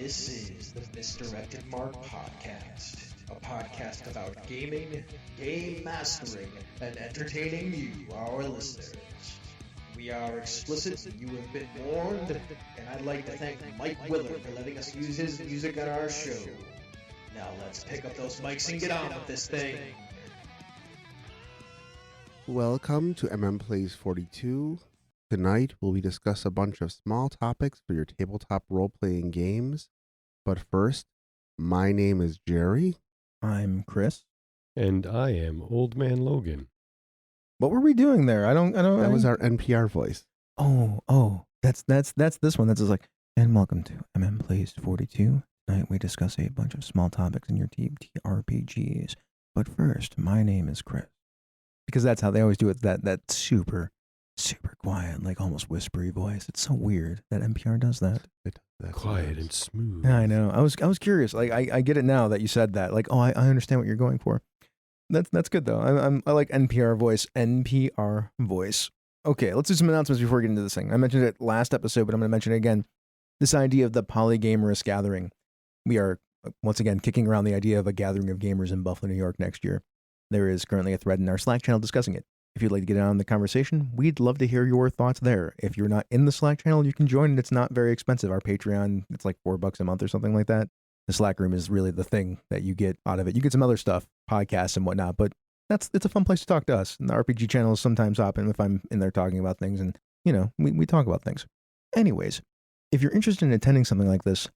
This is the Misdirected Mark Podcast, a podcast about gaming, game mastering, and entertaining you, our listeners. We are explicit, you have been warned, and I'd like to thank Mike Willard for letting us use his music on our show. Now let's pick up those mics and get on with this thing. Welcome to Plays 42. Tonight, we discuss a bunch of small topics for your tabletop role-playing games. But first, my name is Jerry. I'm Chris. And I am Old Man Logan. What were we doing there? I don't. That was our NPR voice. Oh, that's this one. That's just like, and welcome to Plays 42. Tonight we discuss a bunch of small topics in your TRPGs. But first, my name is Chris. Because that's how they always do it. That super quiet, like almost whispery voice. It's so weird that NPR does that. That's quiet and smooth. Yeah, I know. I was curious. Like I get it now that you said that. Like, I understand what you're going for. That's good though. I like NPR voice. NPR voice. Okay, let's do some announcements before we get into this thing. I mentioned it last episode, but I'm going to mention it again. This idea of the polygamerous gathering. We are once again kicking around the idea of a gathering of gamers in Buffalo, New York next year. There is currently a thread in our Slack channel discussing it. If you'd like to get in on the conversation, we'd love to hear your thoughts there. If you're not in the Slack channel, you can join, and it's not very expensive. Our Patreon, it's like $4 a month or something like that. The Slack room is really the thing that you get out of it. You get some other stuff, podcasts and whatnot, but it's a fun place to talk to us. And the RPG channel is sometimes hopping if I'm in there talking about things, and we talk about things. Anyways, if you're interested in attending something like this,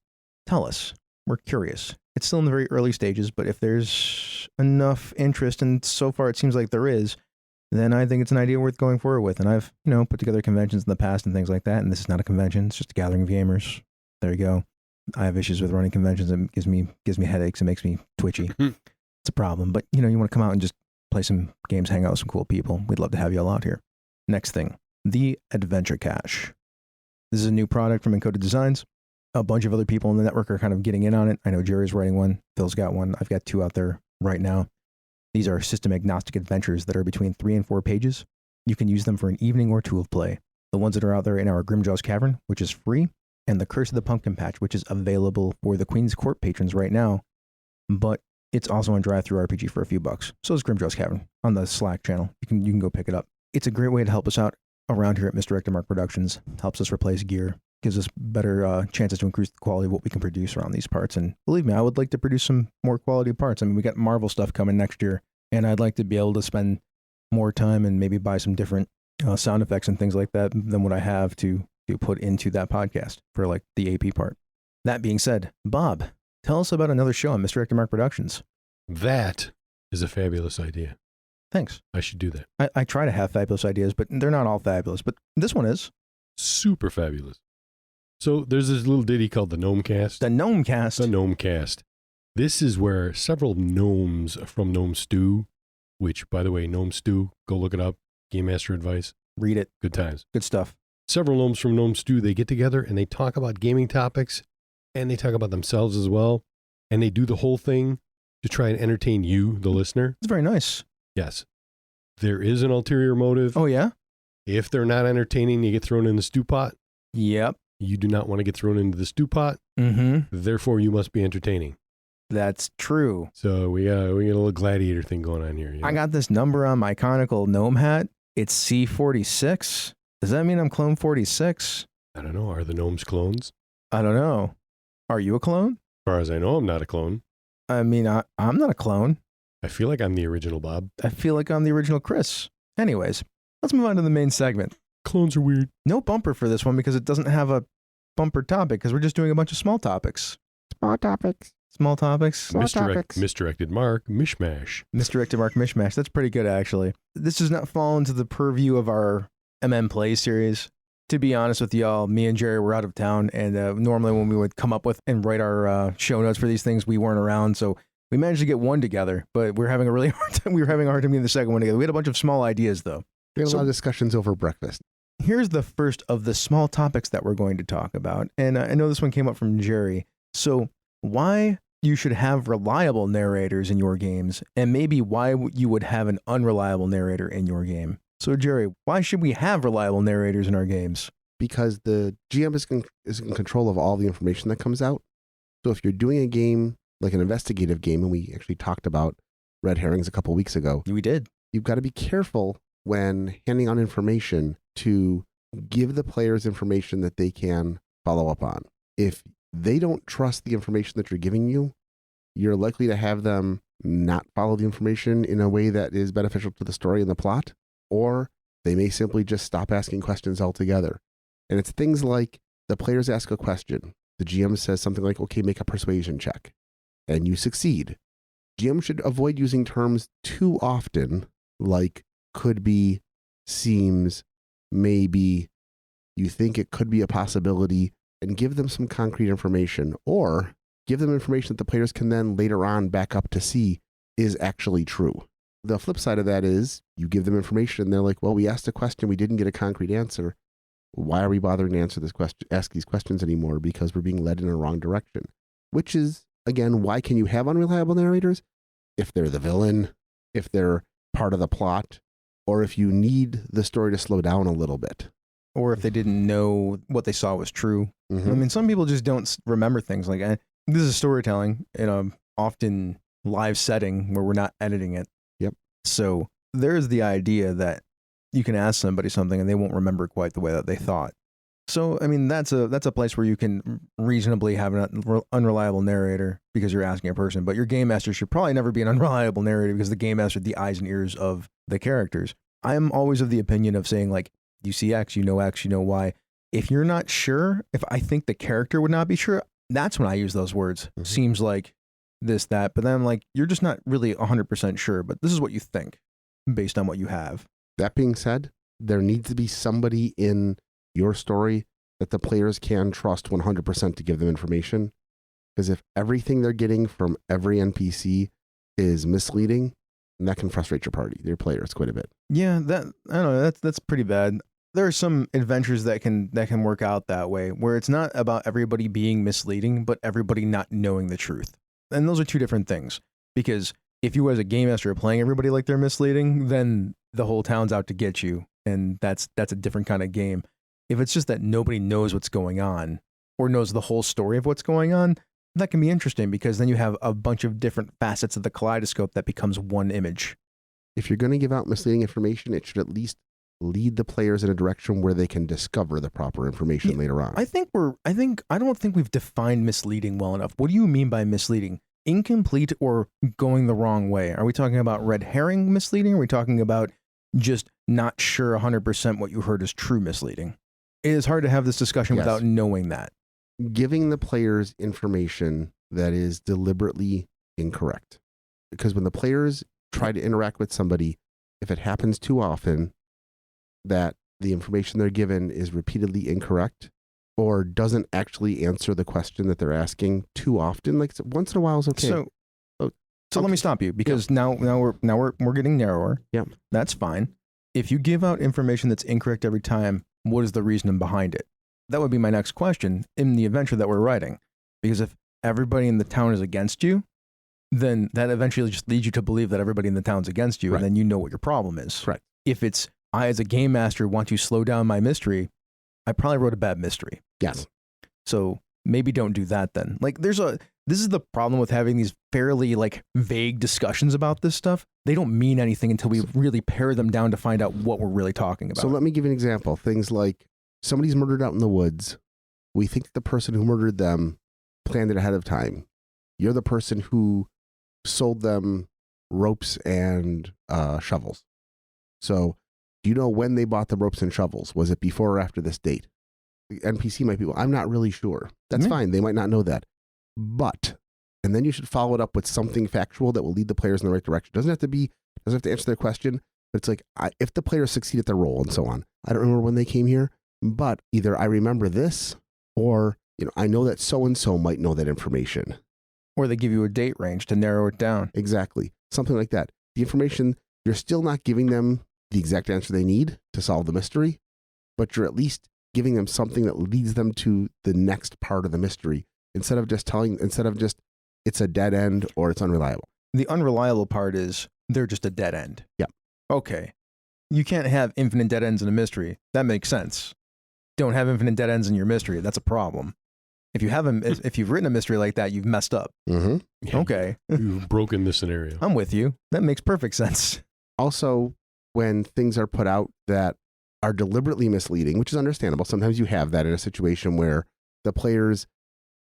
tell us. We're curious. It's still in the very early stages, but if there's enough interest, and so far it seems like there is, then I think it's an idea worth going forward with. And I've, put together conventions in the past and things like that, and this is not a convention. It's just a gathering of gamers. There you go. I have issues with running conventions. It gives me headaches. It makes me twitchy. It's a problem. But, you want to come out and just play some games, hang out with some cool people. We'd love to have you all out here. Next thing, the Adventure Cache. This is a new product from Encoded Designs. A bunch of other people in the network are kind of getting in on it. I know Jerry's writing one. Phil's got one. I've got two out there right now. These are system-agnostic adventures that are between 3 and 4 pages. You can use them for an evening or two of play. The ones that are out there in our Grimjaw's Cavern, which is free, and the Curse of the Pumpkin Patch, which is available for the Queen's Court patrons right now, but it's also on Drive-Thru RPG for a few bucks. So is Grimjaw's Cavern on the Slack channel. You can go pick it up. It's a great way to help us out around here at Misdirected Mark Productions. Helps us replace gear. Gives us better chances to increase the quality of what we can produce around these parts. And believe me, I would like to produce some more quality parts. I mean, we got Marvel stuff coming next year, and I'd like to be able to spend more time and maybe buy some different sound effects and things like that than what I have to put into that podcast for like the AP part. That being said, Bob, tell us about another show on Misdirected Mark Productions. That is a fabulous idea. Thanks. I should do that. I try to have fabulous ideas, but they're not all fabulous. But this one is. Super fabulous. So there's this little ditty called the Gnomecast. The Gnomecast. The Gnomecast. This is where several gnomes from Gnome Stew, which, by the way, Gnome Stew, go look it up. Game Master advice. Read it. Good times. Good stuff. Several gnomes from Gnome Stew, they get together and they talk about gaming topics, and they talk about themselves as well, and they do the whole thing to try and entertain you, the listener. It's very nice. Yes. There is an ulterior motive. Oh, yeah? If they're not entertaining, you get thrown in the stew pot. Yep. You do not want to get thrown into the stew pot. Mm-hmm. Therefore, you must be entertaining. That's true. So we got a little gladiator thing going on here. I got this number on my conical gnome hat. It's C46. Does that mean I'm clone 46? I don't know. Are the gnomes clones? I don't know. Are you a clone? As far as I know, I'm not a clone. I mean, I'm not a clone. I feel like I'm the original Bob. I feel like I'm the original Chris. Anyways, let's move on to the main segment. Clones are weird. No bumper for this one because it doesn't have a bumper topic because we're just doing a bunch of small topics. Small topics. Small topics. Misdirected Mark, Mishmash. Misdirected Mark, Mishmash. That's pretty good, actually. This does not fall into the purview of our Play series. To be honest with y'all, me and Jerry were out of town, and normally when we would come up with and write our show notes for these things, we weren't around, so we managed to get one together, but we're having a really hard time. We were having a hard time getting the second one together. We had a bunch of small ideas, though. We had a lot of discussions over breakfast. Here's the first of the small topics that we're going to talk about. And I know this one came up from Jerry. So why you should have reliable narrators in your games, and maybe why you would have an unreliable narrator in your game. So Jerry, why should we have reliable narrators in our games? Because the GM is in control of all the information that comes out. So if you're doing a game like an investigative game, and we actually talked about red herrings a couple weeks ago, We did. you've got to be careful when handing out information to give the players information that they can follow up on. If they don't trust the information that you're giving you, you're likely to have them not follow the information in a way that is beneficial to the story and the plot, or they may simply just stop asking questions altogether. And it's things like the players ask a question. The GM says something like, okay, make a persuasion check, and you succeed. GM should avoid using terms too often, like could be, seems, maybe, you think it could be a possibility, and give them some concrete information, or give them information that the players can then later on back up to see is actually true. The flip side of that is you give them information and they're like, well, we asked a question, we didn't get a concrete answer. Why are we bothering to answer this question, ask these questions anymore? Because we're being led in a wrong direction. Which is, again, why can you have unreliable narrators? If they're the villain, if they're part of the plot, or if you need the story to slow down a little bit. Or if they didn't know what they saw was true. Mm-hmm. I mean, some people just don't remember things. Like, this is storytelling in a often live setting where we're not editing it. Yep. So there's the idea that you can ask somebody something and they won't remember quite the way that they thought. So, I mean, that's a place where you can reasonably have an unreliable narrator because you're asking a person. But your game master should probably never be an unreliable narrator because the game master is the eyes and ears of the characters. I'm always of the opinion of saying, like, you see X, you know Y. If you're not sure, if I think the character would not be sure, that's when I use those words. Mm-hmm. Seems like this, that. But then I'm like, you're just not really 100% sure. But this is what you think based on what you have. That being said, there needs to be somebody in your story that the players can trust 100% to give them information. Because if everything they're getting from every NPC is misleading, then that can frustrate your party, your players, quite a bit. Yeah, that I don't know. That's pretty bad. There are some adventures that can work out that way, where it's not about everybody being misleading, but everybody not knowing the truth. And those are two different things. Because if you as a game master are playing everybody like they're misleading, then the whole town's out to get you, and that's a different kind of game. If it's just that nobody knows what's going on or knows the whole story of what's going on, that can be interesting because then you have a bunch of different facets of the kaleidoscope that becomes one image. If you're going to give out misleading information, it should at least lead the players in a direction where they can discover the proper information later on. I don't think we've defined misleading well enough. What do you mean by misleading? Incomplete or going the wrong way? Are we talking about red herring misleading? Or are we talking about just not sure 100% what you heard is true misleading? It is hard to have this discussion without knowing that. Giving the players information that is deliberately incorrect. Because when the players try to interact with somebody, if it happens too often that the information they're given is repeatedly incorrect or doesn't actually answer the question that they're asking too often, like once in a while is okay. So let me stop you because now we're getting narrower. Yeah. That's fine. If you give out information that's incorrect every time, what is the reasoning behind it? That would be my next question in the adventure that we're writing. Because if everybody in the town is against you, then that eventually just leads you to believe that everybody in the town's against you, right. And then you know what your problem is. Right. If it's, I as a game master want to slow down my mystery, I probably wrote a bad mystery. Yes. So maybe don't do that then. Like this is the problem with having these fairly like vague discussions about this stuff. They don't mean anything until we really pare them down to find out what we're really talking about. So let me give you an example. Things like somebody's murdered out in the woods. We think the person who murdered them planned it ahead of time. You're the person who sold them ropes and shovels. So do you know when they bought the ropes and shovels? Was it before or after this date? The NPC might be, well, I'm not really sure. That's fine. They might not know that. But, and then you should follow it up with something factual that will lead the players in the right direction. Doesn't have to answer their question, but it's like, if the players succeed at their role and so on. I don't remember when they came here, but either I remember this or, I know that so-and-so might know that information. Or they give you a date range to narrow it down. Exactly. Something like that. The information, you're still not giving them the exact answer they need to solve the mystery, but you're at least giving them something that leads them to the next part of the mystery instead of just it's a dead end or it's unreliable. The unreliable part is they're just a dead end. Yeah. Okay. You can't have infinite dead ends in a mystery. That makes sense. Don't have infinite dead ends in your mystery. That's a problem. If you've written a mystery like that, you've messed up. Mm-hmm. Yeah, Okay. You've broken the scenario. I'm with you. That makes perfect sense. Also, when things are put out that are deliberately misleading, which is understandable, sometimes you have that in a situation where the players,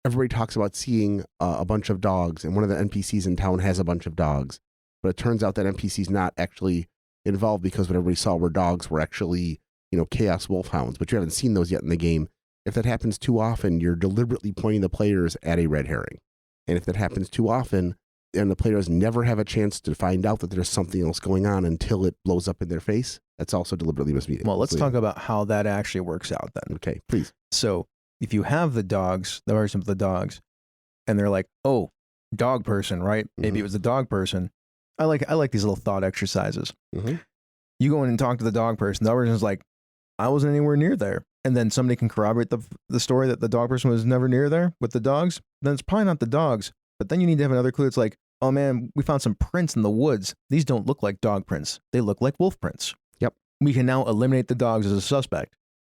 everybody talks about seeing a bunch of dogs, and one of the NPCs in town has a bunch of dogs, but it turns out that NPC's not actually involved because what everybody saw were dogs were actually, chaos wolfhounds, but you haven't seen those yet in the game. If that happens too often, you're deliberately pointing the players at a red herring. And if that happens too often, and the players never have a chance to find out that there's something else going on until it blows up in their face, that's also deliberately misleading. Well, let's talk about how that actually works out then. Okay, please. So if you have the dogs, the version of the dogs, and they're like, oh, dog person, right? Maybe it was the dog person. I like these little thought exercises. Mm-hmm. You go in and talk to the dog person. The dog person's like, I wasn't anywhere near there. And then somebody can corroborate the story that the dog person was never near there with the dogs. Then it's probably not the dogs. But then you need to have another clue. It's like, oh man, we found some prints in the woods. These don't look like dog prints. They look like wolf prints. Yep. We can now eliminate the dogs as a suspect.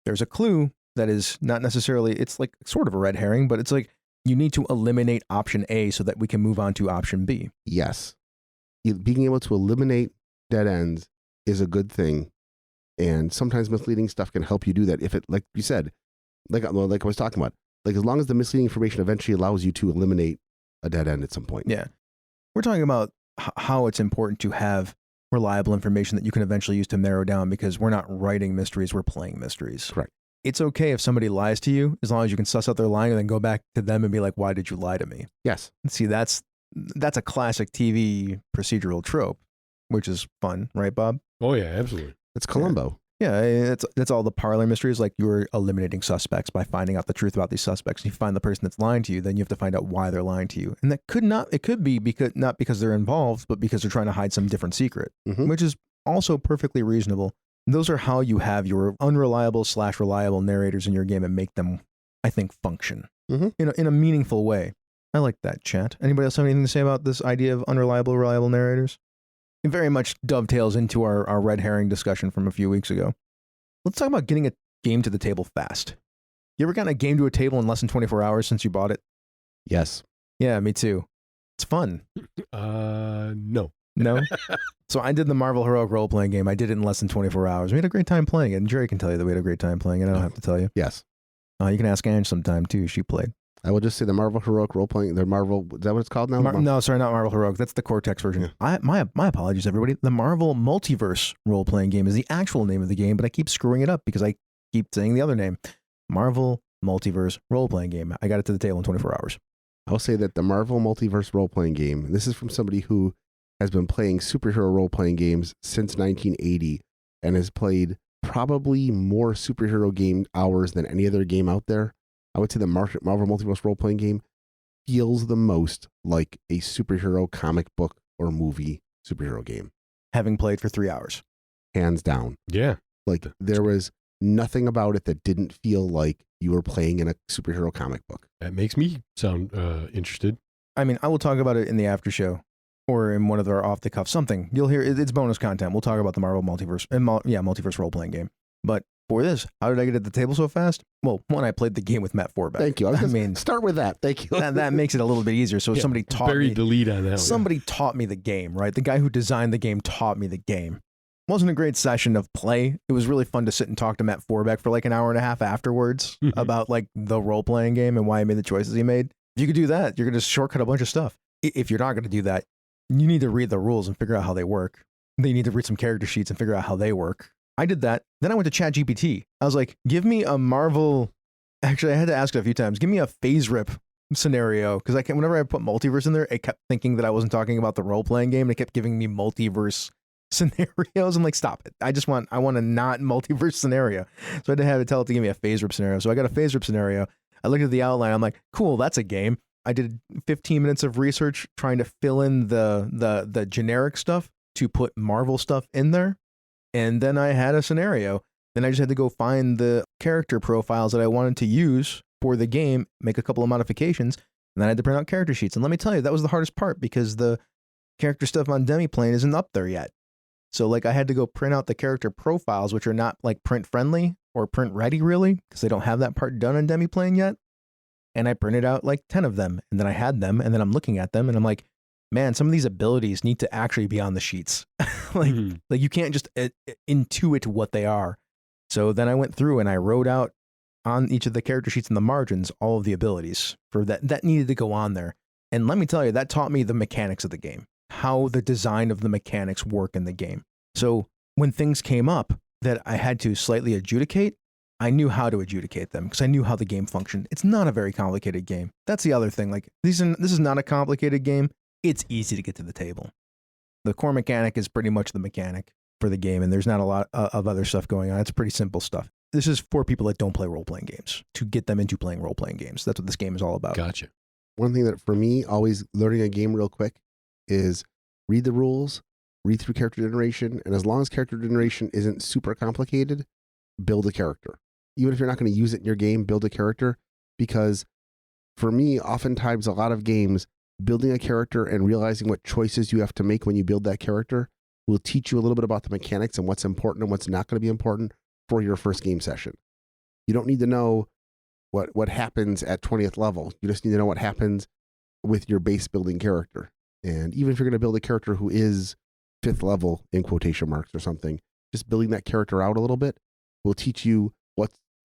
There's a clue that is not necessarily, it's like sort of a red herring, but it's like you need to eliminate option A so that we can move on to option B. Yes. Being able to eliminate dead ends is a good thing. And sometimes misleading stuff can help you do that. If it, like you said, like I was talking about, like as long as the misleading information eventually allows you to eliminate a dead end at some point. Yeah. We're talking about how it's important to have reliable information that you can eventually use to narrow down, because we're not writing mysteries, we're playing mysteries. Correct. It's okay if somebody lies to you, as long as you can suss out their lying and then go back to them and be like, why did you lie to me? Yes. See, that's a classic TV procedural trope, which is fun, right, Bob? Oh yeah, absolutely. It's Columbo. Yeah, that's all the parlor mysteries. Like, you're eliminating suspects by finding out the truth about these suspects. And you find the person that's lying to you, then you have to find out why they're lying to you. And it could be because not because they're involved, but because they're trying to hide some different secret, which is also perfectly reasonable. Those are how you have your unreliable/reliable narrators in your game and make them, I think, function in a meaningful way. I like that, chat. Anybody else have anything to say about this idea of unreliable, reliable narrators? It very much dovetails into our red herring discussion from a few weeks ago. Let's talk about getting a game to the table fast. You ever gotten a game to a table in less than 24 hours since you bought it? Yes. Yeah, me too. It's fun. No. No? So I did the Marvel Heroic role-playing game. I did it in less than 24 hours. We had a great time playing it, and Jerry can tell you that we had a great time playing it. I don't have to tell you. Yes. You can ask Ange sometime, too. She played. I will just say the Marvel Heroic role-playing, the Marvel, is that what it's called now? No, sorry, not Marvel Heroic. That's the Cortex version. Yeah. My apologies, everybody. The Marvel Multiverse role-playing game is the actual name of the game, but I keep screwing it up because I keep saying the other name. Marvel Multiverse role-playing game. I got it to the table in 24 hours. I'll say that the Marvel Multiverse role-playing game, this is from somebody who has been playing superhero role-playing games since 1980 and has played probably more superhero game hours than any other game out there. I would say the Marvel Multiverse role-playing game feels the most like a superhero comic book or movie superhero game. Having played for 3 hours. Hands down. Yeah. Like, there was nothing about it that didn't feel like you were playing in a superhero comic book. That makes me sound interested. I mean, I will talk about it in the after show or in one of our off the cuff something. You'll hear it's bonus content. We'll talk about the Marvel Multiverse Multiverse role-playing game. But for this, how did I get at the table so fast? Well, one, I played the game with Matt Forbeck. Thank you. I mean, start with that. Thank you. that makes it a little bit easier. So somebody taught me. Buried the lead on that. Somebody taught me the game, right? The guy who designed the game taught me the game. It wasn't a great session of play. It was really fun to sit and talk to Matt Forbeck for like an hour and a half afterwards about like the role-playing game and why he made the choices he made. If you could do that, you're going to shortcut a bunch of stuff. If you're not going to do that, you need to read the rules and figure out how they work. Then you need to read some character sheets and figure out how they work. I did that. Then I went to ChatGPT. I was like, give me a Marvel. Actually, I had to ask it a few times. Give me a phase rip scenario. Because whenever I put multiverse in there, it kept thinking that I wasn't talking about the role playing game. And it kept giving me multiverse scenarios. I'm like, stop it. I want a not multiverse scenario. So I had to have it tell it to give me a phase rip scenario. So I got a phase rip scenario. I looked at the outline. I'm like, cool, that's a game. I did 15 minutes of research trying to fill in the generic stuff to put Marvel stuff in there. And then I had a scenario. Then I just had to go find the character profiles that I wanted to use for the game, make a couple of modifications, and then I had to print out character sheets. And let me tell you, that was the hardest part because the character stuff on Demiplane isn't up there yet. So like I had to go print out the character profiles, which are not like print friendly or print ready really, because they don't have that part done on Demiplane yet. and I printed out like 10 of them, and then I had them, and then I'm looking at them and I'm like, man, some of these abilities need to actually be on the sheets. like you can't just intuit what they are. So then I went through and I wrote out on each of the character sheets in the margins all of the abilities for that needed to go on there. And let me tell you, that taught me the mechanics of the game, how the design of the mechanics work in the game. So when things came up that I had to slightly adjudicate, I knew how to adjudicate them because I knew how the game functioned. It's not a very complicated game. That's the other thing. Like this is not a complicated game. It's easy to get to the table. The core mechanic is pretty much the mechanic for the game, and there's not a lot of other stuff going on. It's pretty simple stuff. This is for people that don't play role-playing games, to get them into playing role-playing games. That's what this game is all about. Gotcha. One thing that for me, always learning a game real quick is read the rules, read through character generation, and as long as character generation isn't super complicated, build a character. Even if you're not going to use it in your game, build a character, because for me, oftentimes a lot of games, building a character and realizing what choices you have to make when you build that character will teach you a little bit about the mechanics and what's important and what's not going to be important for your first game session. You don't need to know what happens at 20th level. You just need to know what happens with your base building character. And even if you're going to build a character who is 5th level in quotation marks or something, just building that character out a little bit will teach you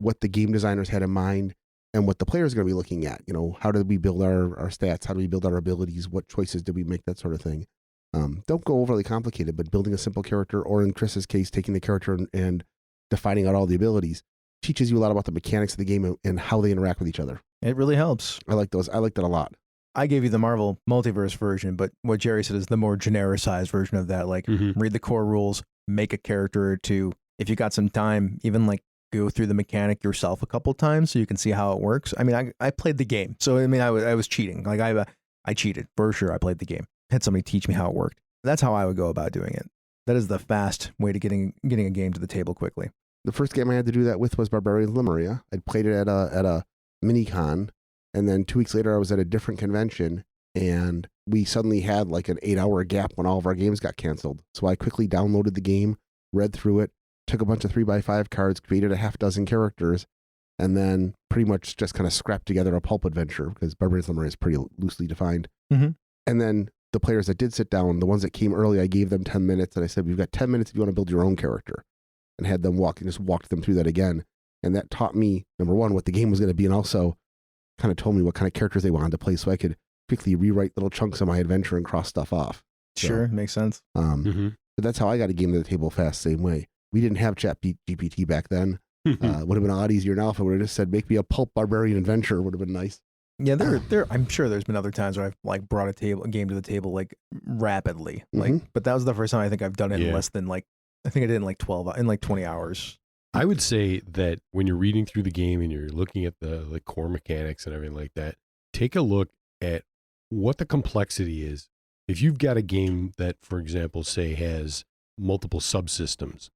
what the game designers had in mind and what the players are going to be looking at. You know, how did we build our stats? How do we build our abilities? What choices did we make? That sort of thing. Don't go overly complicated, but building a simple character, or in Chris's case, taking the character and defining out all the abilities, teaches you a lot about the mechanics of the game and how they interact with each other. It really helps. I like those. I like that a lot. I gave you the Marvel Multiverse version, but what Jerry said is the more genericized version of that. Like, read the core rules, make a character or two. If you got some time, even like go through the mechanic yourself a couple times so you can see how it works. I mean, I played the game, so I mean, I was cheating. Like I cheated for sure. I played the game. Had somebody teach me how it worked. That's how I would go about doing it. That is the fast way to getting a game to the table quickly. The first game I had to do that with was Barbarians of Lemuria. I'd played it at a mini con, and then 2 weeks later I was at a different convention, and we suddenly had like an 8-hour gap when all of our games got canceled. So I quickly downloaded the game, read through it, took a bunch of 3x5 cards, created a half dozen characters, and then pretty much just kind of scrapped together a pulp adventure, because Barbarians of Lemuria is pretty loosely defined. And then the players that did sit down, the ones that came early, I gave them 10 minutes, and I said, we've got 10 minutes if you want to build your own character, and had them walked them through that again. And that taught me, number one, what the game was going to be, and also kind of told me what kind of characters they wanted to play, so I could quickly rewrite little chunks of my adventure and cross stuff off. Sure, makes sense. But that's how I got a game to the table fast, same way. We didn't have Chat GPT back then. Would have been a lot easier now if I would have just said, make me a pulp barbarian adventure. Would have been nice. Yeah, I'm sure there's been other times where I've like brought a game to the table like rapidly, but that was the first time I think I've done it in less than like, I think I did in like 20 hours. I would say that when you're reading through the game and you're looking at the core mechanics and everything like that, take a look at what the complexity is. If you've got a game that, for example, say has multiple subsystems,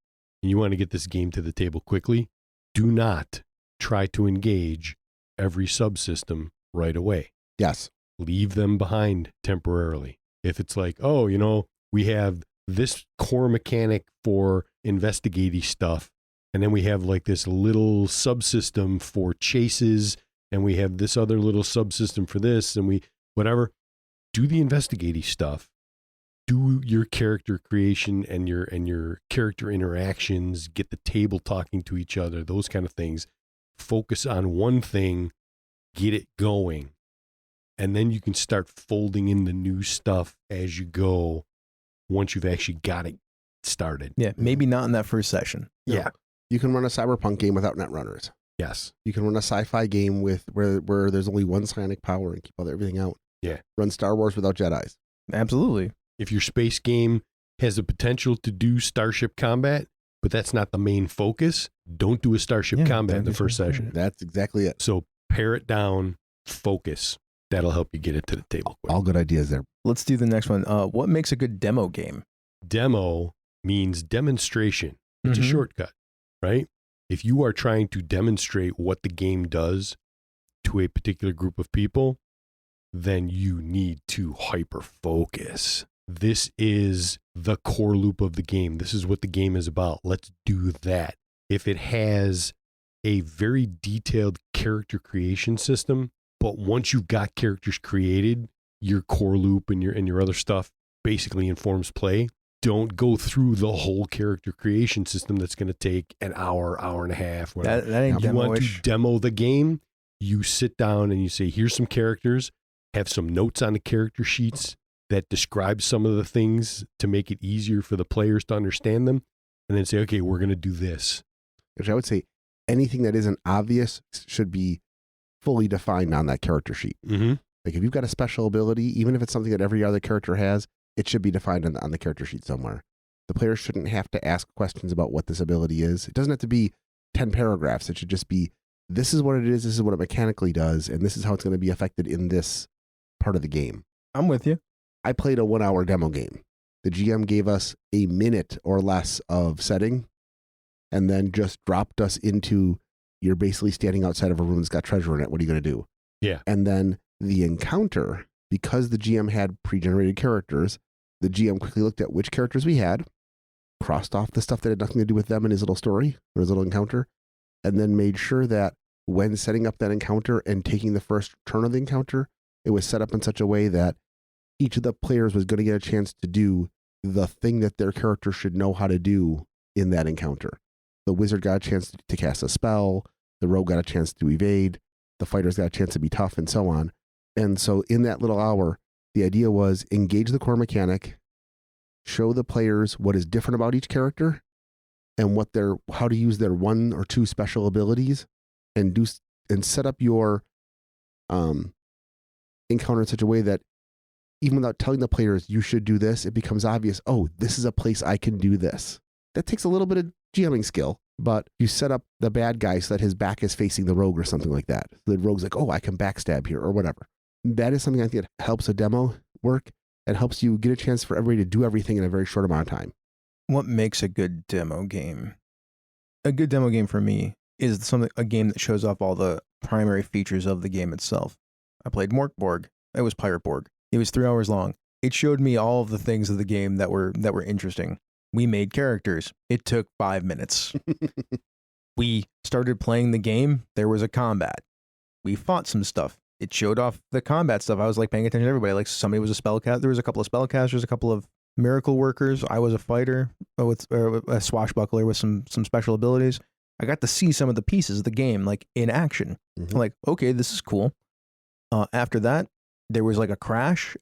and you want to get this game to the table quickly, do not try to engage every subsystem right away. Yes. Leave them behind temporarily. If it's like, oh, we have this core mechanic for investigating stuff, and then we have like this little subsystem for chases, and we have this other little subsystem for this, and whatever. Do the investigating stuff. Do your character creation and your character interactions, get the table talking to each other, those kind of things. Focus on one thing, get it going, and then you can start folding in the new stuff as you go once you've actually got it started. Yeah, maybe not in that first session. Yeah. You can run a cyberpunk game without netrunners. Yes. You can run a sci-fi game with where there's only one psionic power and keep everything out. Yeah. Run Star Wars without Jedis. Absolutely. If your space game has the potential to do starship combat, but that's not the main focus, don't do a starship combat in the first session. That's exactly it. So pare it down, focus. That'll help you get it to the table quick. All good ideas there. Let's do the next one. What makes a good demo game? Demo means demonstration. It's a shortcut, right? If you are trying to demonstrate what the game does to a particular group of people, then you need to hyper focus. This is the core loop of the game. This is what the game is about. Let's do that. If it has a very detailed character creation system, But once you've got characters created, your core loop and your other stuff basically informs play. Don't go through the whole character creation system that's going to take an hour, hour and a half. Whatever. That ain't You want demo-ish. to demo the game, you sit down and you say, here's some characters, have some notes on the character sheets that describe some of the things to make it easier for the players to understand them, and then say, okay, we're going to do this. Which I would say anything that isn't obvious should be fully defined on that character sheet. Mm-hmm. Like if you've got a special ability, even if it's something that every other character has, it should be defined on the character sheet somewhere. The players shouldn't have to ask questions about what this ability is. It doesn't have to be 10 paragraphs. It should just be, this is what it is, this is what it mechanically does, and this is how it's going to be affected in this part of the game. I'm with you. I played a 1-hour demo game. The GM gave us a minute or less of setting and then just dropped us into, you're basically standing outside of a room that's got treasure in it. What are you going to do? Yeah. And then the encounter, because the GM had pre-generated characters, the GM quickly looked at which characters we had, crossed off the stuff that had nothing to do with them in his little story or his little encounter, and then made sure that when setting up that encounter and taking the first turn of the encounter, it was set up in such a way that each of the players was going to get a chance to do the thing that their character should know how to do in that encounter. The wizard got a chance to cast a spell, the rogue got a chance to evade, the fighters got a chance to be tough, and so on. And so in that little hour, the idea was engage the core mechanic, show the players what is different about each character and how to use their 1 or 2 special abilities, and set up your encounter in such a way that even without telling the players you should do this, it becomes obvious, oh, this is a place I can do this. That takes a little bit of GMing skill, but you set up the bad guy so that his back is facing the rogue or something like that. So the rogue's like, oh, I can backstab here or whatever. That is something I think that helps a demo work and helps you get a chance for everybody to do everything in a very short amount of time. What makes a good demo game? A good demo game for me is a game that shows off all the primary features of the game itself. I played Morkborg. It was Pirate Borg. It was 3 hours long. It showed me all of the things of the game that were interesting. We made characters. It took 5 minutes. We started playing the game. There was a combat. We fought some stuff. It showed off the combat stuff. I was like paying attention to everybody. Like somebody was a spellcaster. There was a couple of spellcasters, a couple of miracle workers. I was a fighter with a swashbuckler with some special abilities. I got to see some of the pieces of the game like in action. Mm-hmm. I'm like, okay, this is cool. After that, there was like a crash.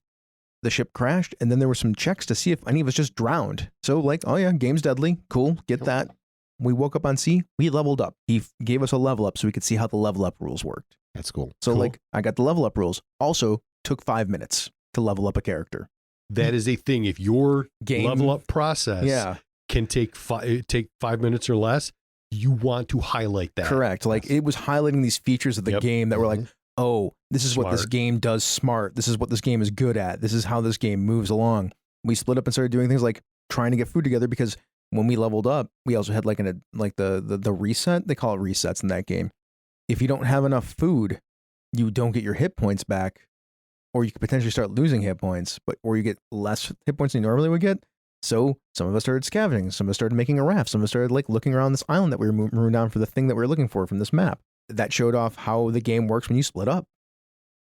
The ship crashed, and then there were some checks to see if any of us just drowned. So like, oh yeah, game's deadly. Cool, get that. We woke up on sea. We leveled up. He gave us a level up so we could see how the level up rules worked. That's cool. So Cool. like, I got the level up rules. Also took 5 minutes to level up a character. That is a thing. If your Game- level up process Yeah, can take 5 minutes or less, you want to highlight that. correct. Like it was highlighting these features of the Yep. game that were like, oh, this is what this Smart. game does smart. This is what this game is good at. This is how this game moves along. We split up and started doing things like trying to get food together because when we leveled up, we also had like the reset. They call it resets in that game. If you don't have enough food, you don't get your hit points back, or you could potentially start losing hit points, or you get less hit points than you normally would get. So some of us started scavenging. Some of us started making a raft. Some of us started like looking around this island that we were moving down for the thing that we were looking for from this map. That showed off how the game works when you split up,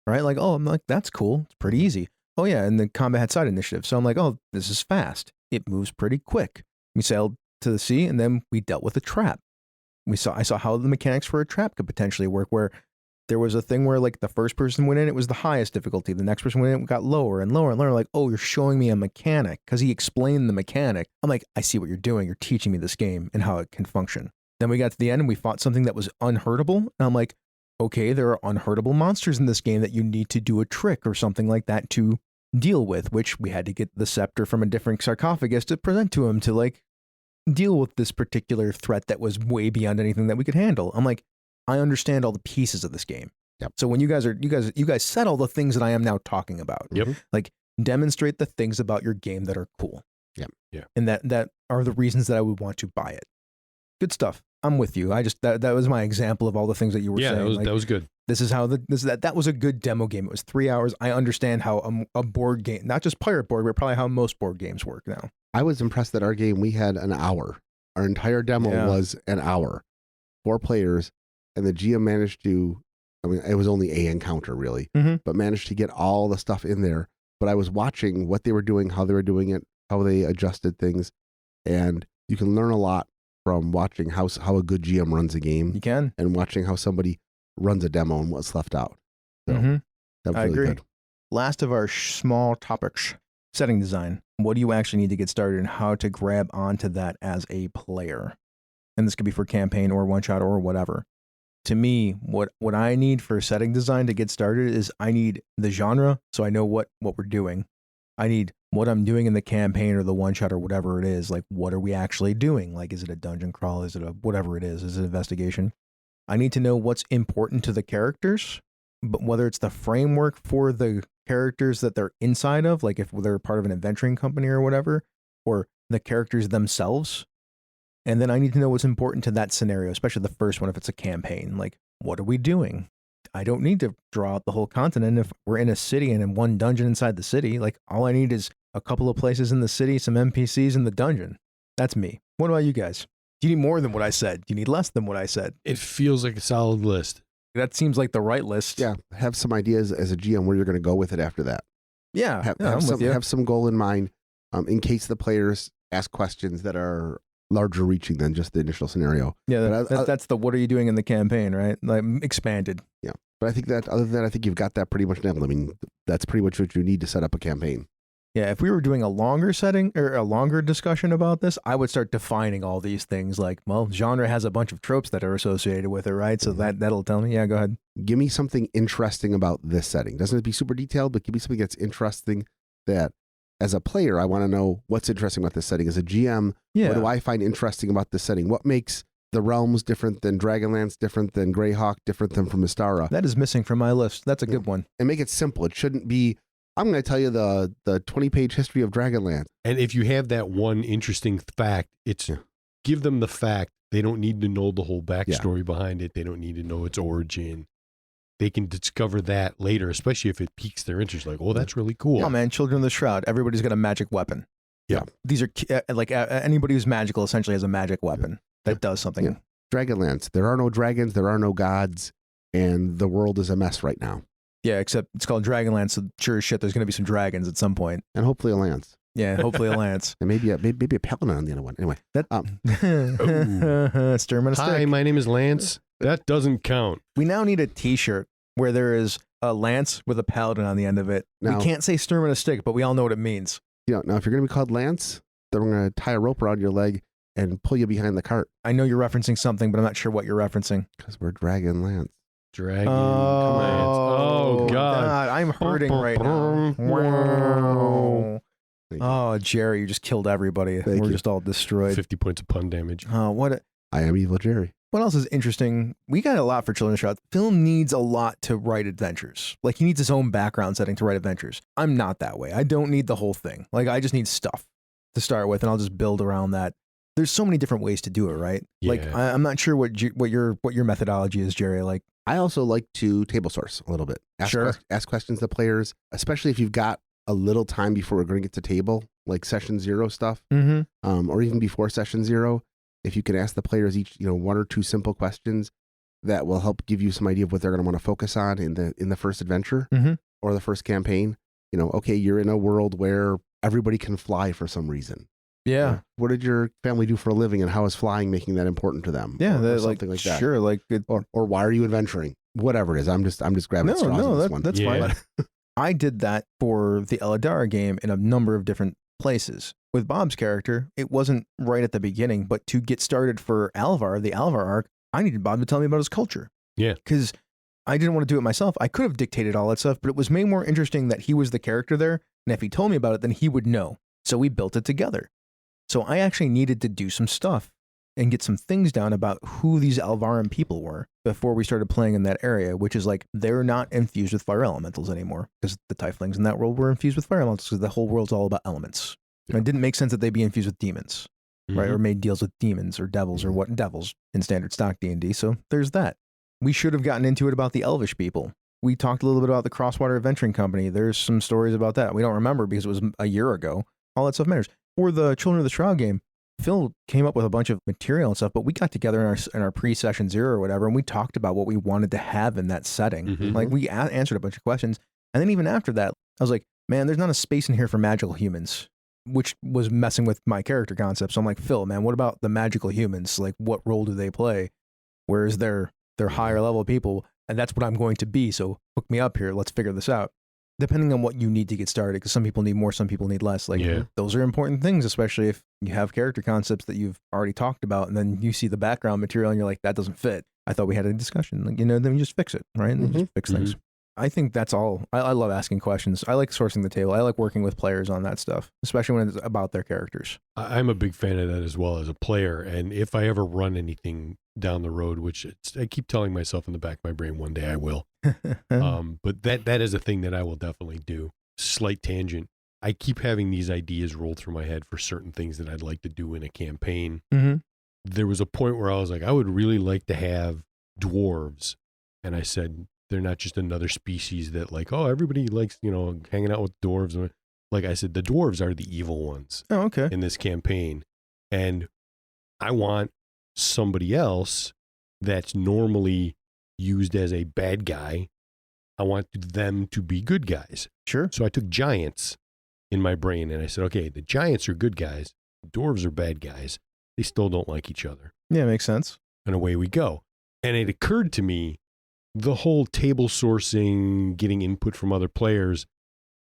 right? Like, oh, I'm like, that's cool. It's pretty easy. Oh yeah, and the combat had side initiative. So I'm like, oh, this is fast. It moves pretty quick. We sailed to the sea, and then we dealt with a trap. I saw how the mechanics for a trap could potentially work, where there was a thing where like the first person went in, it was the highest difficulty. The next person went in, it got lower and lower and lower. Like, oh, you're showing me a mechanic because he explained the mechanic. I'm like, I see what you're doing. You're teaching me this game and how it can function. Then we got to the end and we fought something that was unhurtable. And I'm like, okay, there are unhurtable monsters in this game that you need to do a trick or something like that to deal with, which we had to get the scepter from a different sarcophagus to present to him to like deal with this particular threat that was way beyond anything that we could handle. I'm like, I understand all the pieces of this game. Yep. So when you guys said all the things that I am now talking about, Yep. like demonstrate the things about your game that are cool. Yep. Yeah. And that are the reasons that I would want to buy it. Good stuff. I'm with you. I just that was my example of all the things that you were saying. That was good. This is how that was a good demo game. It was 3 hours. I understand how a board game, not just Pirate Board, but probably how most board games work now. I was impressed that our game, we had an hour. Our entire demo Yeah. was an hour, 4 players, and the GM managed to I mean, it was only a encounter really, Mhm. but managed to get all the stuff in there. But I was watching what they were doing, how they were doing it, how they adjusted things, and you can learn a lot from watching how a good GM runs a game You can. and watching how somebody runs a demo and what's left out. So Mhm. that was I really agree. good. Last of our small topics, setting design. What do you actually need to get started and how to grab onto that as a player? And this could be for campaign or one shot or whatever. To me, what I need for setting design to get started is I need the genre so I know what we're doing. I need what I'm doing in the campaign or the one shot or whatever it is. Like, what are we actually doing? Like, is it a dungeon crawl? Is it a whatever it is? Is it an investigation? I need to know what's important to the characters, but whether it's the framework for the characters that they're inside of, like if they're part of an adventuring company or whatever, or the characters themselves. And then I need to know what's important to that scenario, especially the first one if it's a campaign. Like, what are we doing? I don't need to draw out the whole continent if we're in a city and in one dungeon inside the city. Like, all I need is a couple of places in the city, some NPCs in the dungeon. That's me. What about you guys? Do you need more than what I said? Do you need less than what I said? It feels like a solid list. That seems like the right list. Yeah, have some ideas as a GM where you're going to go with it after that. Yeah. Have, I'm have with you. some goal in mind in case the players ask questions that are larger reaching than just the initial scenario. Yeah, But that's the what are you doing in the campaign, right? Like expanded. Yeah, but I think that other than that, I think you've got that pretty much nailed. I mean, that's pretty much what you need to set up a campaign. Yeah, if we were doing a longer setting or a longer discussion about this, I would start defining all these things like, well, genre has a bunch of tropes that are associated with it, right? So that'll tell me. Yeah, go ahead. Give me something interesting about this setting. Doesn't have to be super detailed, but give me something that's interesting that as a player, I want to know what's interesting about this setting. As a GM, Yeah. what do I find interesting about this setting? What makes the realms different than Dragonlance, different than Greyhawk, different than from Mystara? That is missing from my list. That's a good one. And make it simple. It shouldn't be, I'm going to tell you the 20-page history of Dragonlance. And if you have that one interesting fact, it's give them the fact. They don't need to know the whole backstory behind it. They don't need to know its origin. They can discover that later, especially if it piques their interest. Like, oh, that's really cool. Oh, man, Children of the Shroud. Everybody's got a magic weapon. Yeah. These are like anybody who's magical essentially has a magic weapon that does something. Yeah. Dragonlance. There are no dragons. There are no gods. And the world is a mess right now. Yeah, except it's called Dragonlance. So sure as shit, there's going to be some dragons at some point. And hopefully a lance. Yeah, hopefully a lance. And maybe a paladin on the other one. Anyway. That Sturm and a Hi, stick. my name is Lance. That doesn't count. We now need a T-shirt where there is a lance with a paladin on the end of it. Now- We can't say Sturm and a stick, but we all know what it means. Now if you're going to be called Lance, then we're going to tie a rope around your leg and pull you behind the cart. I know you're referencing something, but I'm not sure what you're referencing. Because we're Dragon Lance. Dragon. Oh, Lance. Oh, God. I'm hurting right now. Wow. Thank you. Oh, Jerry, you just killed everybody. Thank We're you. just all destroyed. 50 points of pun damage. Oh, what I am Evil Jerry. else is interesting? We got a lot for Children's Shroud. Film needs a lot to write adventures. Like, he needs his own background setting to write adventures. I'm not that way. I don't need the whole thing. Like, I just need stuff to start with, and I'll just build around that. There's so many different ways to do it, right? Like, Yeah. I'm not sure what your methodology is, Jerry. Like, I also like to table source a little bit. Sure. Ask questions to players, especially if you've got a little time before we're going to get to table, like session 0 stuff, or even before session 0. If you can ask the players each, one or two simple questions that will help give you some idea of what they're going to want to focus on in the first adventure or the first campaign. Okay, you're in a world where everybody can fly for some reason. yeah. What did your family do for a living, and how is flying making that important to them? Yeah, or that, something like that. Sure, like it, Or why are you adventuring? Whatever it is, I'm just grabbing at straws on this one. that's Yeah. fine. I did that for the Eladara game in a number of different places. With Bob's character, it wasn't right at the beginning, but to get started for Alvar, the Alvar arc, I needed Bob to tell me about his culture. Yeah. Because I didn't want to do it myself. I could have dictated all that stuff, but it was way more interesting that he was the character there, and if he told me about it, then he would know. So we built it together. So I actually needed to do some stuff and get some things down about who these Alvaran people were before we started playing in that area, which is like, they're not infused with fire elementals anymore, because the Tieflings in that world were infused with fire elementals, because the whole world's all about elements. And it didn't make sense that they'd be infused with demons, right? Or made deals with demons or devils or what devils in standard stock D&D. So there's that. We should have gotten into it about the Elvish people. We talked a little bit about the Crosswater Adventuring Company. There's some stories about that. We don't remember because it was a year ago. All that stuff matters. For the Children of the Shroud game, Phil came up with a bunch of material and stuff, but we got together in our pre-session 0 or whatever, and we talked about what we wanted to have in that setting. Mhm. Like we answered a bunch of questions, and then even after that, I was like, man, there's not a space in here for magical humans, which was messing with my character concept. So I'm like, Phil, man, what about the magical humans? Like, what role do they play? Whereas they're higher level people, and that's what I'm going to be. So hook me up here. Let's figure this out. Depending on what you need to get started, because some people need more, some people need less. Like, those are important things, especially if you have character concepts that you've already talked about, and then you see the background material and you're like, that doesn't fit. I thought we had a discussion. Like, then you just fix it, right? And just fix things. I think that's all. I love asking questions. I like sourcing the table. I like working with players on that stuff, especially when it's about their characters. I'm a big fan of that as well as a player. And if I ever run anything down the road, which I keep telling myself in the back of my brain, one day I will. But that is a thing that I will definitely do. Slight tangent. I keep having these ideas roll through my head for certain things that I'd like to do in a campaign. There was a point where I was like, I would really like to have dwarves. And I said, they're not just another species that like, oh, everybody likes, hanging out with dwarves. Like I said, the dwarves are the evil ones in this campaign. And I want somebody else that's normally used as a bad guy. I want them to be good guys. Sure. So I took giants in my brain and I said, okay, the giants are good guys. The dwarves are bad guys. They still don't like each other. Yeah, makes sense. And away we go. And it occurred to me, the whole table sourcing, getting input from other players,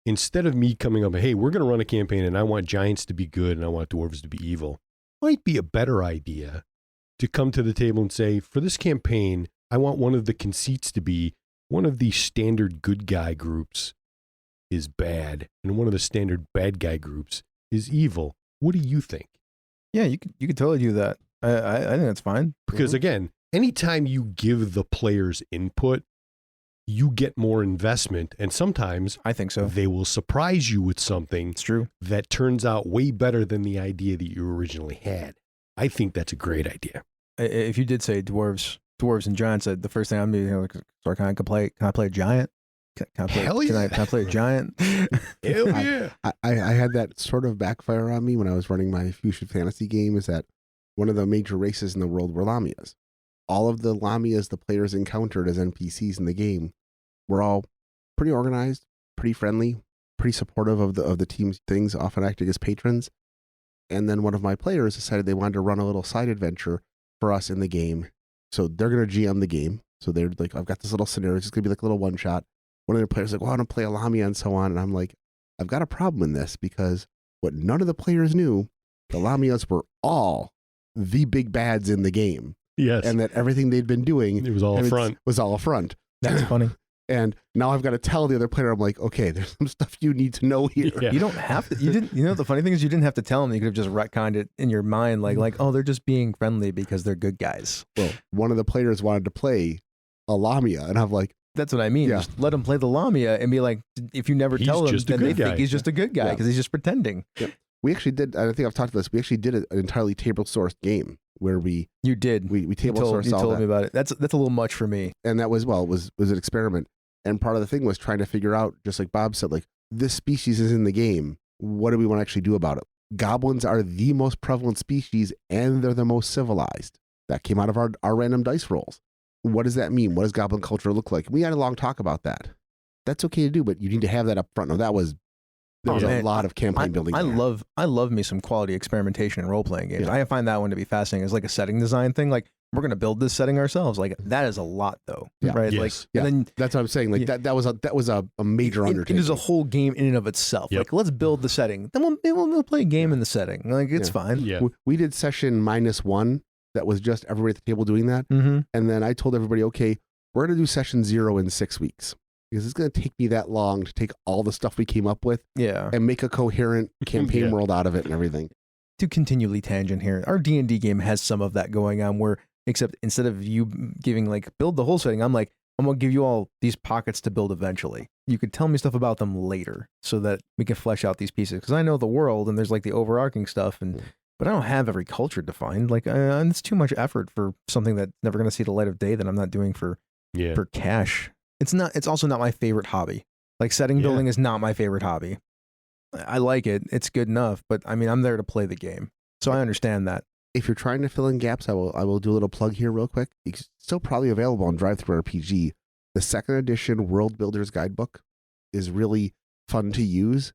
instead of me coming up, hey, we're going to run a campaign and I want giants to be good and I want dwarves to be evil, might be a better idea to come to the table and say, for this campaign, I want one of the conceits to be one of the standard good guy groups is bad and one of the standard bad guy groups is evil. What do you think? Yeah, you could totally do that. I think that's fine. Because again, anytime you give the players input, you get more investment. And sometimes I think so. They will surprise you with something it's true that turns out way better than the idea that you originally had. I think that's a great idea. If you did say dwarves and giants, the first thing I'm doing, like, sorry, can I play a giant? Can I play, Hell yeah. Can I play a giant? Hell yeah. I had that sort of backfire on me when I was running my Fusion Fantasy game, is that one of the major races in the world were Lamias. All of the Lamias the players encountered as NPCs in the game were all pretty organized, pretty friendly, pretty supportive of the team's things, often acting as patrons. And then one of my players decided they wanted to run a little side adventure for us in the game. So they're going to GM the game. So they're like, I've got this little scenario. It's just going to be like a little one shot. One of their players is like, well, I want to play a Lamia and so on. And I'm like, I've got a problem in this because what none of the players knew, the Lamias were all the big bads in the game. Yes. And that everything they'd been doing it was all a front. Was all a front. That's funny. And now I've got to tell the other player, I'm like, okay, there's some stuff you need to know here. Yeah. You don't have to. You didn't. The funny thing is, you didn't have to tell them. You could have just retconned it in your mind, like, oh, they're just being friendly because they're good guys. Well, one of the players wanted to play a Lamia, and I'm like, that's what I mean. Yeah. Just let him play the Lamia and be like, if you never tell them, then they think he's just a good guy because he's just pretending. Yep. We actually did. I think I've talked about this. We actually did an entirely table sourced game where we did. We table sourced all that. You told me about it. That's a little much for me. And that was was an experiment. And part of the thing was trying to figure out, just like Bob said, like, this species is in the game. What do we want to actually do about it? Goblins are the most prevalent species, and they're the most civilized. That came out of our random dice rolls. What does that mean? What does goblin culture look like? We had a long talk about that. That's okay to do, but you need to have that up front. No, there was a lot of campaign building. I love me some quality experimentation in role-playing games. Yeah. I find that one to be fascinating. It's like a setting design thing. Like, we're going to build this setting ourselves. Like, that is a lot, though. Yeah. Right? Yes. Like, yeah. And then, that's what I'm saying. Like, that was a major undertaking. It is a whole game in and of itself. Yep. Like, let's build the setting. Then we'll play a game in the setting. Like, it's fine. Yeah. We did session -1. That was just everybody at the table doing that. Mm-hmm. And then I told everybody, okay, we're going to do session 0 in 6 weeks. Because it's going to take me that long to take all the stuff we came up with and make a coherent campaign world out of it and everything. To continually tangent here, our D&D game has some of that going on where, except instead of you giving, like, build the whole setting, I'm like, I'm going to give you all these pockets to build eventually. You could tell me stuff about them later so that we can flesh out these pieces. Because I know the world and there's like the overarching stuff, but I don't have every culture defined. Like, and it's too much effort for something that's never going to see the light of day that I'm not doing for cash. It's also not my favorite hobby. Like, setting building is not my favorite hobby. I like it. It's good enough, but I mean, I'm there to play the game. So I understand that. If you're trying to fill in gaps, I will do a little plug here real quick. It's still probably available on Drive-Thru RPG. The second edition World Builder's Guidebook is really fun to use.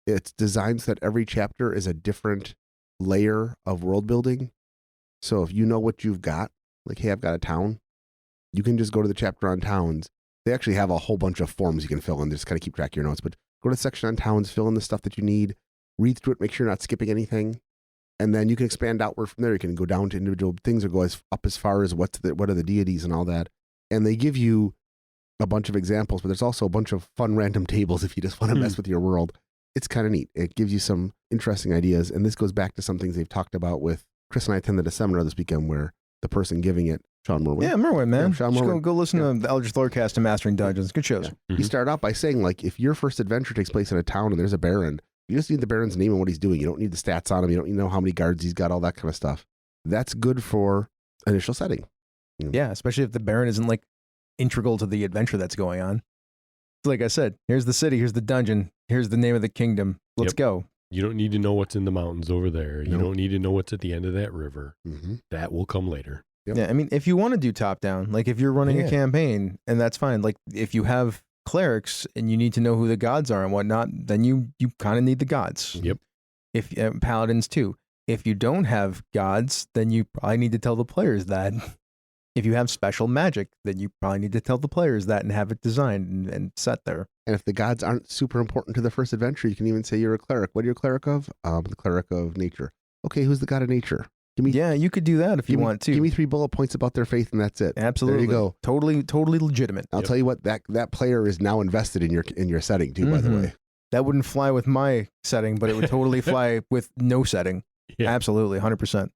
It's designed so that every chapter is a different layer of world building. So if you know what you've got, like, hey, I've got a town, you can just go to the chapter on towns. They actually have a whole bunch of forms you can fill in. Just kind of keep track of your notes. But go to the section on towns, fill in the stuff that you need, read through it, make sure you're not skipping anything. And then you can expand outward from there. You can go down to individual things or go up as far as what are the deities and all that. And they give you a bunch of examples, but there's also a bunch of fun random tables if you just want to mess with your world. It's kind of neat. It gives you some interesting ideas. And this goes back to some things they've talked about with Chris and I attended a seminar this weekend where the person giving it, Sean Merwin. Yeah, Merwin, man. Yeah, Sean Merwin. Go listen to the Eldritch Lorecast and Mastering Dungeons. Good shows. Yeah. He started out by saying, like, if your first adventure takes place in a town and there's a baron, you just need the baron's name and what he's doing. You don't need the stats on him. You don't need to know how many guards he's got, all that kind of stuff. That's good for initial setting. Yeah, especially if the baron isn't like integral to the adventure that's going on. Like I said, here's the city, here's the dungeon, here's the name of the kingdom. Let's go. You don't need to know what's in the mountains over there. You don't need to know what's at the end of that river. That will come later. Yep. Yeah, I mean, if you want to do top down, like if you're running a campaign, and that's fine. Like if you have clerics and you need to know who the gods are and whatnot, then you kind of need the gods. Yep. If paladins too. If you don't have gods, then you probably need to tell the players that. If you have special magic, then you probably need to tell the players that and have it designed and set there. And if the gods aren't super important to the first adventure, you can even say you're a cleric. What are you a cleric of? The cleric of nature. Okay, who's the god of nature? Yeah, you could do that if you want to. Give me 3 bullet points about their faith, and that's it. Absolutely. There you go. Totally legitimate. I'll tell you what, that player is now invested in your setting too. By the way, that wouldn't fly with my setting, but it would totally fly with no setting. Yeah. Absolutely, 100%.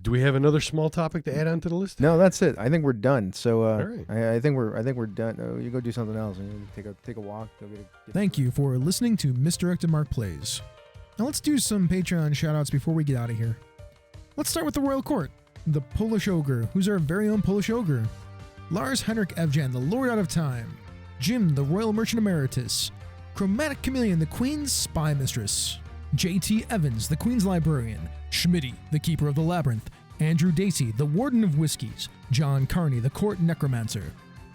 Do we have another small topic to add on to the list? No, that's it. I think we're done. So all right. I think we're done. You go do something else. And take a walk. Thank you for listening to Misdirected Mark Plays. Now let's do some Patreon shoutouts before we get out of here. Let's start with the Royal Court, the Polish Ogre, who's our very own Polish Ogre, Lars Henrik Evgen, the Lord Out of Time, Jim, the Royal Merchant Emeritus, Chromatic Chameleon, the Queen's Spy Mistress, J.T. Evans, the Queen's Librarian, Schmitty, the Keeper of the Labyrinth, Andrew Dacey, the Warden of Whiskies, John Carney, the Court Necromancer,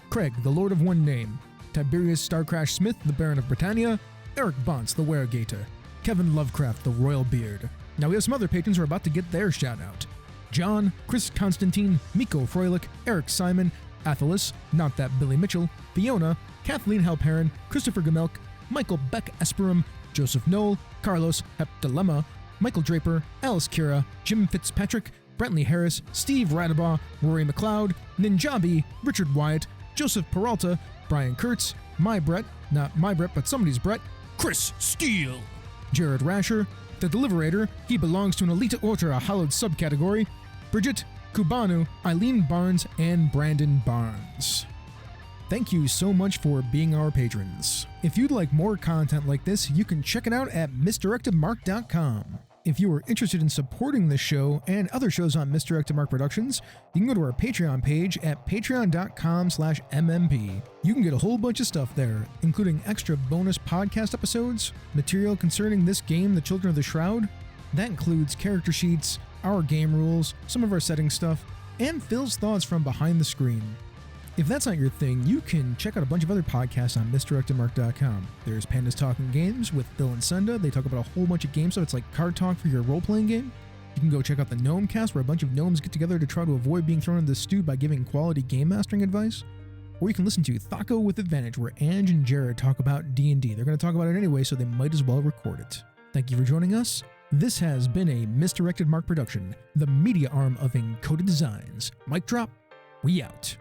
Craig, the Lord of One Name, Tiberius Starcrash Smith, the Baron of Britannia, Eric Bonts, the Weregator, Kevin Lovecraft, the Royal Beard. Now we have some other patrons who are about to get their shout out. John, Chris Constantine, Miko Froelich, Eric Simon, Athalis, Not That Billy Mitchell, Fiona, Kathleen Halperin, Christopher Gamelk, Michael Beck Esperum, Joseph Knoll, Carlos Heptalema, Michael Draper, Alice Kira, Jim Fitzpatrick, Brentley Harris, Steve Radabaugh, Rory McLeod, Ninjabi, Richard Wyatt, Joseph Peralta, Brian Kurtz, my Brett, not my Brett, but somebody's Brett, Chris Steele, Jared Rasher, The Deliberator, he belongs to an Elite Ultra hallowed subcategory, Bridget, Kubanu, Eileen Barnes, and Brandon Barnes. Thank you so much for being our patrons. If you'd like more content like this, you can check it out at misdirectedmark.com. If you are interested in supporting this show and other shows on Misdirected Mark Productions, you can go to our Patreon page at patreon.com/mmp. You can get a whole bunch of stuff there, including extra bonus podcast episodes, material concerning this game, The Children of the Shroud. That includes character sheets, our game rules, some of our setting stuff, and Phil's thoughts from behind the screen. If that's not your thing, you can check out a bunch of other podcasts on misdirectedmark.com. There's Pandas Talking Games with Phil and Senda. They talk about a whole bunch of games, so it's like card talk for your role-playing game. You can go check out the Gnome Cast, where a bunch of gnomes get together to try to avoid being thrown into the stew by giving quality game mastering advice. Or you can listen to Thaco with Advantage, where Ange and Jared talk about D&D. They're going to talk about it anyway, so they might as well record it. Thank you for joining us. This has been a Misdirected Mark production, the media arm of Encoded Designs. Mic drop, we out.